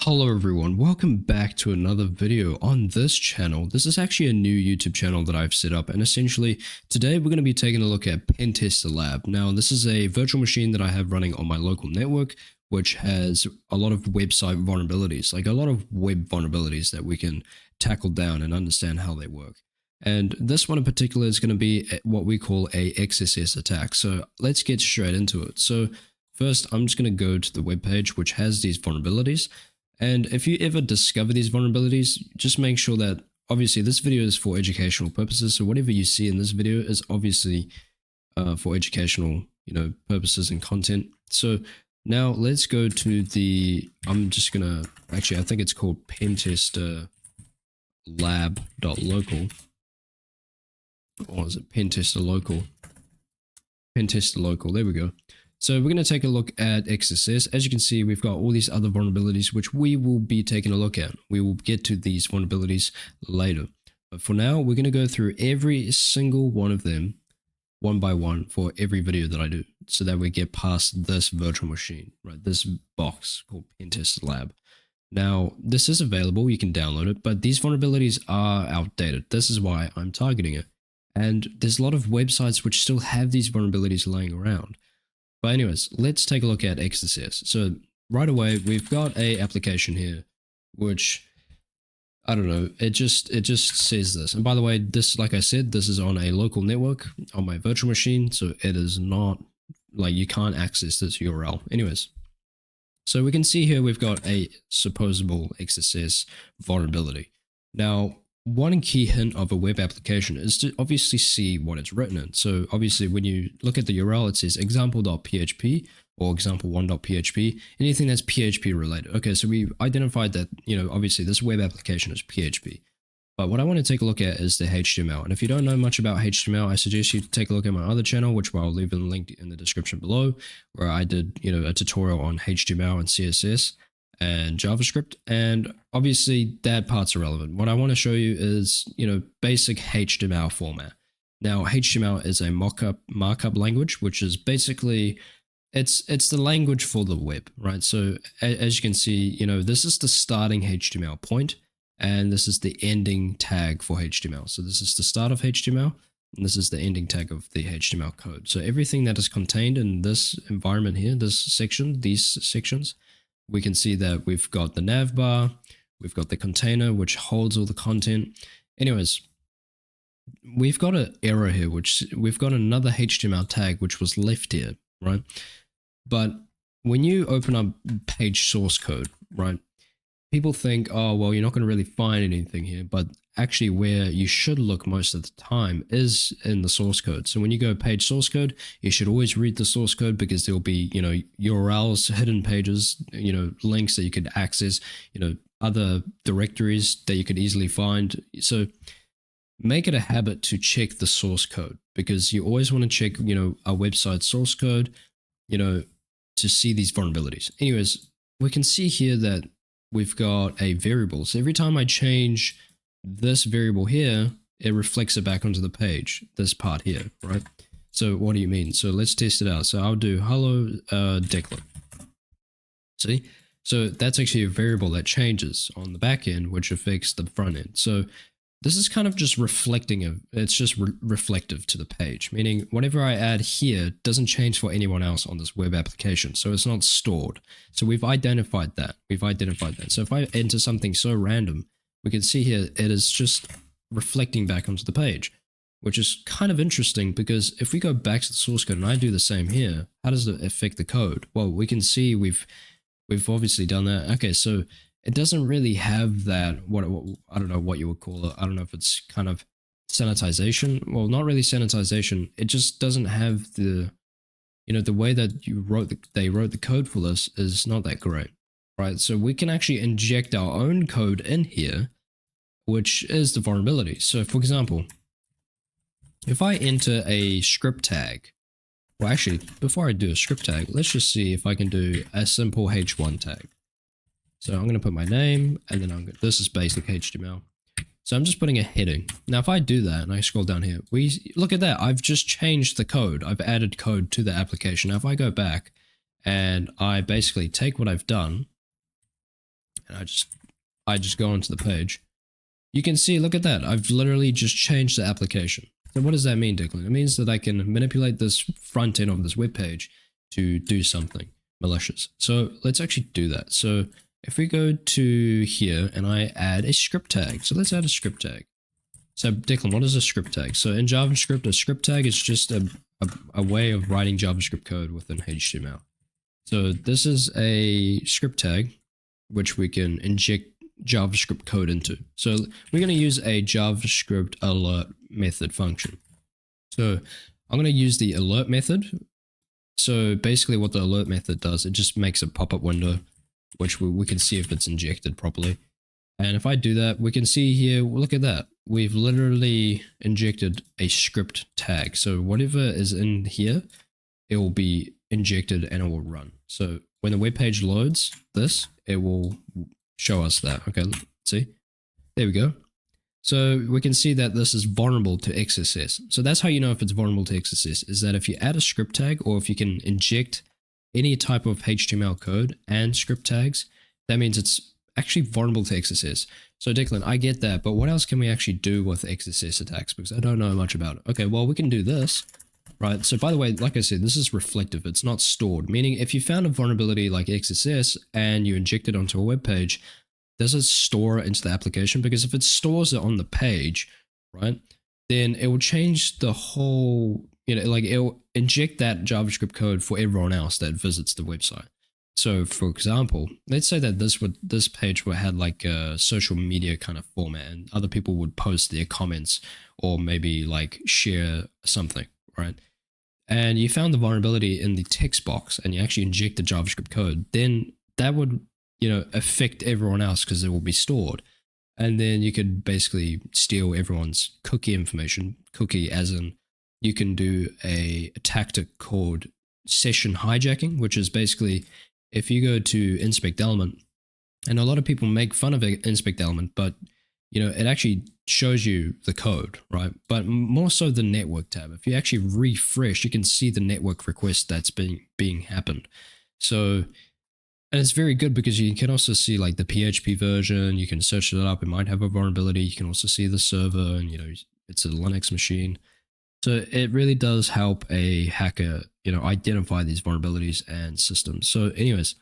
Hello everyone, welcome back to another video on this channel. This is actually a new YouTube channel that I've set up, and essentially today we're going to be taking a look at Pentesterlab. Now this is a virtual machine that I have running on my local network, which has a lot of website vulnerabilities, like a lot of web vulnerabilities that we can tackle down and understand how they work. And this one in particular is going to be what we call a XSS attack. So let's get straight into it. So first I'm just going to go to the web page which has these vulnerabilities. And if you ever discover these vulnerabilities, just make sure that obviously this video is for educational purposes. So whatever you see in this video is obviously for educational, purposes and content. So now let's go to the, I'm just gonna, actually I think it's called Pentesterlab.local. Or is it Pentesterlocal? Pentesterlocal, there we go. So we're going to take a look at XSS. As you can see, we've got all these other vulnerabilities, which we will be taking a look at. We will get to these vulnerabilities later. But for now, we're going to go through every single one of them, one by one, for every video that I do, so that we get past this virtual machine, right? This box called Pentesterlab. Now, this is available. You can download it, but these vulnerabilities are outdated. This is why I'm targeting it. And there's a lot of websites which still have these vulnerabilities laying around. But anyways, let's take a look at XSS. So right away, we've got a application here, which, I don't know, it just says this. And by the way, this, like I said, this is on a local network on my virtual machine. So it is not, like, you can't access this URL. Anyways, so we can see here we've got a supposable XSS vulnerability. Now, one key hint of a web application is to obviously see what it's written in. So obviously when you look at the URL, it says example.php or example1.php, anything that's PHP related. Okay, so we identified that, obviously this web application is PHP. But what I want to take a look at is the HTML. And if you don't know much about HTML, I suggest you take a look at my other channel, which I'll leave a link in the description below, where I did, a tutorial on HTML and CSS and JavaScript, and obviously that part's irrelevant. What I want to show you is, basic HTML format. Now, HTML is a markup language, which is basically, it's the language for the web, right? So as you can see, this is the starting HTML point, and this is the ending tag for HTML. So this is the start of HTML, and this is the ending tag of the HTML code. So everything that is contained in this environment here, this section, these sections, we can see that we've got the nav bar, we've got the container, which holds all the content. Anyways, we've got an error here, which we've got another HTML tag, which was left here, right? But when you open up page source code, right, people think, oh, well, you're not going to really find anything here, but actually where you should look most of the time is in the source code. So when you go page source code, you should always read the source code, because there'll be, URLs, hidden pages, links that you could access, other directories that you could easily find. So make it a habit to check the source code, because you always want to check, a website source code, to see these vulnerabilities. Anyways, we can see here that we've got a variable. So every time I change this variable here, it reflects it back onto the page, this part here, right? So what do you mean? So let's test it out. So I'll do hello Declan. See? So that's actually a variable that changes on the back end, which affects the front end. So this is kind of just reflecting, it's just reflective to the page, meaning whatever I add here doesn't change for anyone else on this web application. So it's not stored. So we've identified that. So if I enter something so random, we can see here it is just reflecting back onto the page, which is kind of interesting, because if we go back to the source code and I do the same here, how does it affect the code? Well, we can see we've obviously done that. Okay, so it doesn't really have that, what I don't know what you would call it. I don't know if it's kind of sanitization. Well, not really sanitization. It just doesn't have the, the way that they wrote the code for this is not that great, right? So we can actually inject our own code in here, which is the vulnerability. So for example, if I enter a script tag, well, actually, before I do a script tag, let's just see if I can do a simple H1 tag. So I'm going to put my name, and then this is basic HTML. So I'm just putting a heading. Now, if I do that and I scroll down here, look at that. I've just changed the code. I've added code to the application. Now, if I go back and I basically take what I've done and I just go onto the page, you can see, look at that. I've literally just changed the application. So what does that mean, Declan? It means that I can manipulate this front end of this web page to do something malicious. So let's actually do that. So if we go to here and I add a script tag. So let's add a script tag. So Declan, what is a script tag? So in JavaScript, a script tag is just a way of writing JavaScript code within HTML. So this is a script tag, which we can inject JavaScript code into. So we're going to use a JavaScript alert method function. So I'm going to use the alert method. So basically what the alert method does, it just makes a pop-up window, which we can see if it's injected properly. And if I do that, we can see here, look at that. We've literally injected a script tag. So whatever is in here, it will be injected and it will run. So when the web page loads this, it will show us that. Okay, let's see. There we go. So we can see that this is vulnerable to XSS. So that's how you know if it's vulnerable to XSS, is that if you add a script tag or if you can inject any type of HTML code and script tags, that means it's actually vulnerable to XSS. So Declan, I get that, but what else can we actually do with XSS attacks? Because I don't know much about it. Okay, well, we can do this, right? So by the way, like I said, this is reflective. It's not stored, meaning if you found a vulnerability like XSS and you inject it onto a web page, does it store it into the application? Because if it stores it on the page, right, then it will change the whole, like it'll inject that JavaScript code for everyone else that visits the website. So for example, let's say that this page had like a social media kind of format and other people would post their comments or maybe like share something, right? And you found the vulnerability in the text box and you actually inject the JavaScript code, then that would affect everyone else because it will be stored. And then you could basically steal everyone's cookie information. Cookie as in you can do a tactic called session hijacking, which is basically if you go to inspect element, and a lot of people make fun of inspect element, but it actually shows you the code, right? But more so the network tab. If you actually refresh, you can see the network request that's being happened. So, and it's very good because you can also see like the PHP version, you can search it up, it might have a vulnerability, you can also see the server and it's a Linux machine. So it really does help a hacker, identify these vulnerabilities and systems. So anyways,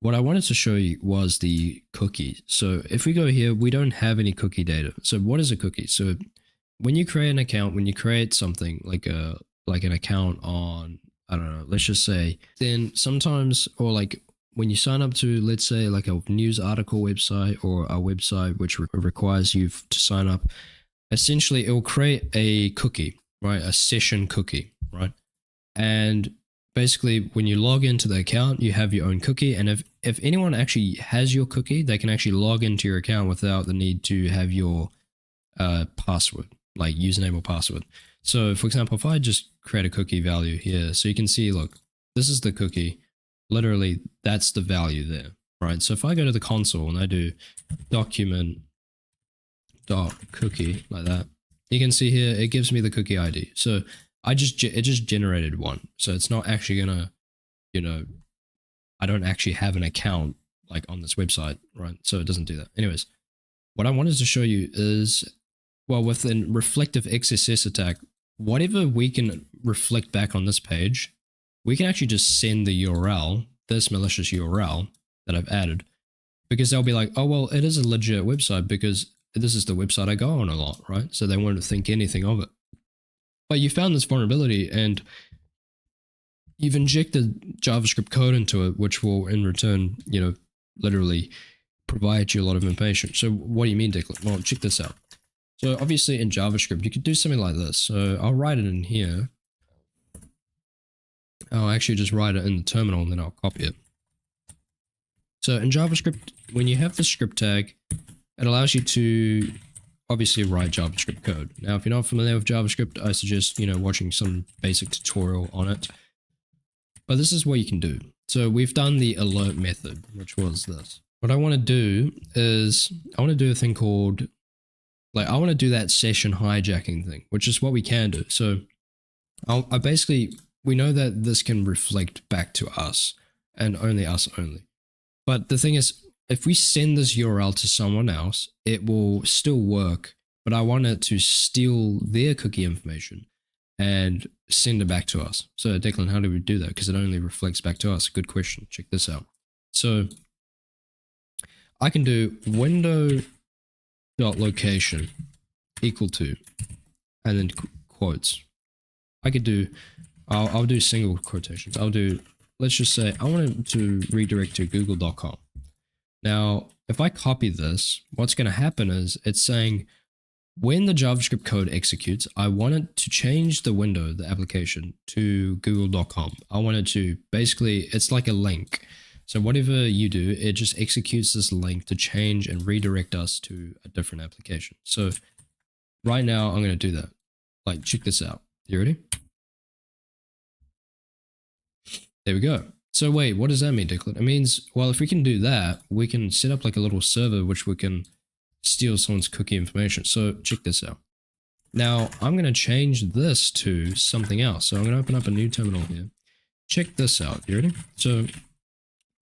what I wanted to show you was the cookie. So if we go here, we don't have any cookie data. So what is a cookie? So when you create an account, when you create something like an account on, I don't know, let's just say, then sometimes, or like when you sign up to, let's say like a news article website or a website which requires you to sign up, essentially it will create a cookie, right? A session cookie, right? And basically when you log into the account, you have your own cookie. And if anyone actually has your cookie, they can actually log into your account without the need to have your password, like username or password. So for example, if I just create a cookie value here, so you can see, look, this is the cookie. Literally, that's the value there, right? So if I go to the console and I do document.cookie like that, you can see here, it gives me the cookie ID. So it just generated one. So it's not actually gonna, I don't actually have an account like on this website, right? So it doesn't do that. Anyways, what I wanted to show you is, well, with a reflective XSS attack, whatever we can reflect back on this page, we can actually just send the URL, this malicious URL that I've added, because they'll be like, oh, well, it is a legit website because this is the website I go on a lot, right? So they won't think anything of it. But you found this vulnerability and you've injected JavaScript code into it, which will in return, literally provide you a lot of information. So what do you mean, Declan? Well, check this out. So obviously in JavaScript, you could do something like this. So I'll write it in here. I'll actually just write it in the terminal and then I'll copy it. So in JavaScript, when you have the script tag, it allows you to obviously write JavaScript code. Now, if you're not familiar with JavaScript, I suggest, watching some basic tutorial on it. But this is what you can do. So we've done the alert method, which was this. What I want to do is I want to do a thing called, I want to do that session hijacking thing, which is what we can do. So I basically, we know that this can reflect back to us and only us only. But the thing is, if we send this URL to someone else, it will still work, but I want it to steal their cookie information and send it back to us. So Declan, how do we do that? Because it only reflects back to us. Good question. Check this out. So I can do window.location equal to, and then quotes. I could do, I'll do single quotations. I'll do, let's just say I want it to redirect to google.com. Now, if I copy this, what's going to happen is it's saying when the JavaScript code executes, I want it to change the window, the application, to google.com. I want it to basically, it's like a link. So whatever you do, it just executes this link to change and redirect us to a different application. So right now I'm going to do that. Like, check this out. You ready? There we go. So wait, what does that mean, Declan? It means, well, if we can do that, we can set up like a little server which we can steal someone's cookie information. So check this out. Now I'm going to change this to something else. So I'm going to open up a new terminal here. Check this out. You ready? So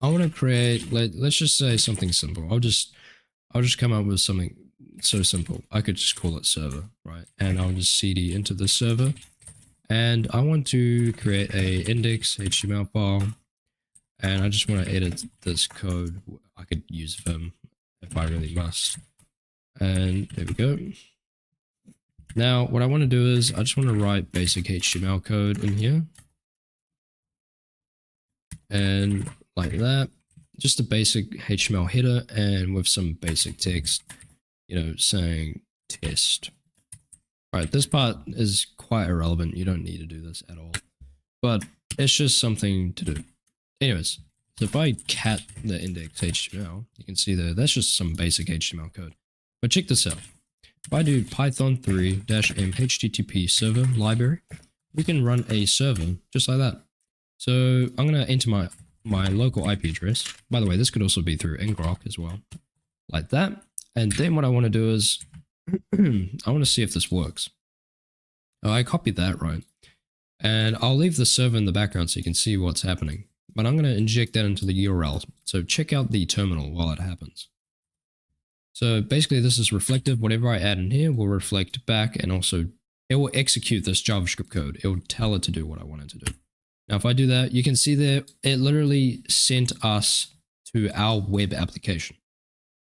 I want to create, let's just say something simple. I'll just come up with something so simple. I could just call it server, right? And I'll just cd into the server. And I want to create a index HTML file. And I just want to edit this code. I could use Vim if I really must. And there we go. Now, what I want to do is I just want to write basic HTML code in here. And like that, just a basic HTML header and with some basic text, you know, saying test. All right, this part is quite irrelevant. You don't need to do this at all, but it's just something to do. Anyways, so if I cat the index HTML, you can see there, that's just some basic HTML code. But check this out. If I do python 3-m http server library, we can run a server just like that. So I'm going to enter my local IP address. By the way, this could also be through ngrok as well, like that. And then what I want to do is I want to see if this works. Oh, I copied that, right? And I'll leave the server in the background so you can see what's happening. But I'm going to inject that into the URL. So check out the terminal while it happens. So basically this is reflective. Whatever I add in here will reflect back, and also it will execute this JavaScript code. It will tell it to do what I want it to do. Now, if I do that, you can see there, it literally sent us to our web application.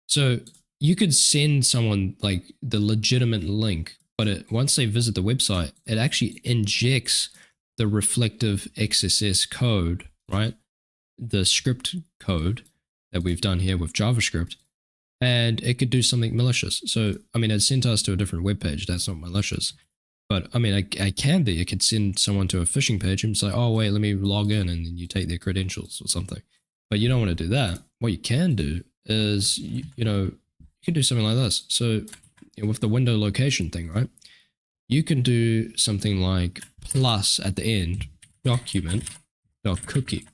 So you could send someone like the legitimate link, but once they visit the website, it actually injects the reflective XSS code, right? The script code that we've done here with JavaScript, and it could do something malicious. So, I mean, it sent us to a different web page. That's not malicious. But I mean, I can be. It could send someone to a phishing page and say, oh, wait, let me log in, and then you take their credentials or something. But you don't want to do that. What you can do is, you can do something like this. So with the window location thing, right? You can do something like plus at the end, document.cookie.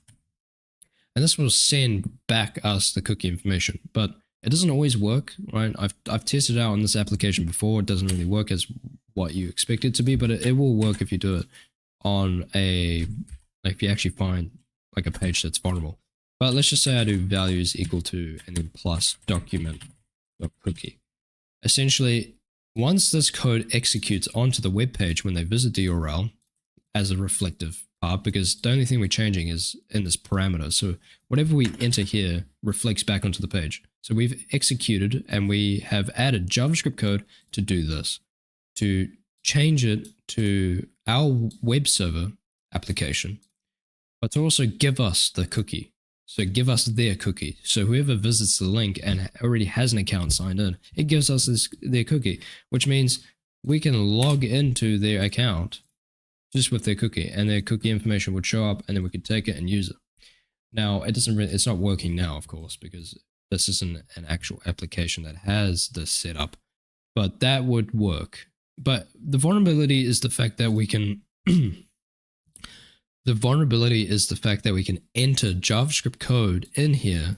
And this will send back us the cookie information, but it doesn't always work, right? I've tested it out on this application before. It doesn't really work as what you expect it to be, but it will work if you do it on if you actually find like a page that's vulnerable. But let's just say I do values equal to and then plus document.cookie. Essentially, once this code executes onto the web page when they visit the URL as a reflective part, because the only thing we're changing is in this parameter. So whatever we enter here reflects back onto the page. So we've executed and we have added JavaScript code to do this, to change it to our web server application, but to also give us the cookie. So give us their cookie. So whoever visits the link and already has an account signed in, it gives us their cookie, which means we can log into their account just with their cookie, and their cookie information would show up, and then we could take it and use it. Now, it's not working now, of course, because this isn't an actual application that has this set up, but that would work. But the vulnerability is the fact that we can enter JavaScript code in here,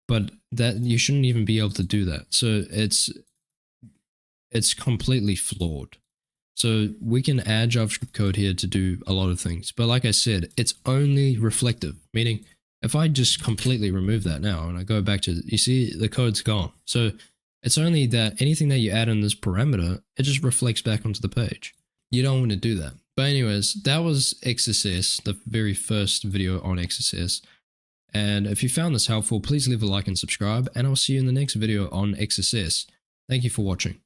but that you shouldn't even be able to do that. So it's completely flawed. So we can add JavaScript code here to do a lot of things. But like I said, it's only reflective, meaning If I just completely remove that now and I go back to, you see the code's gone. So it's only that anything that you add in this parameter, it just reflects back onto the page. You don't want to do that. But anyways, that was XSS, the very first video on XSS. And if you found this helpful, please leave a like and subscribe, and I'll see you in the next video on XSS. Thank you for watching.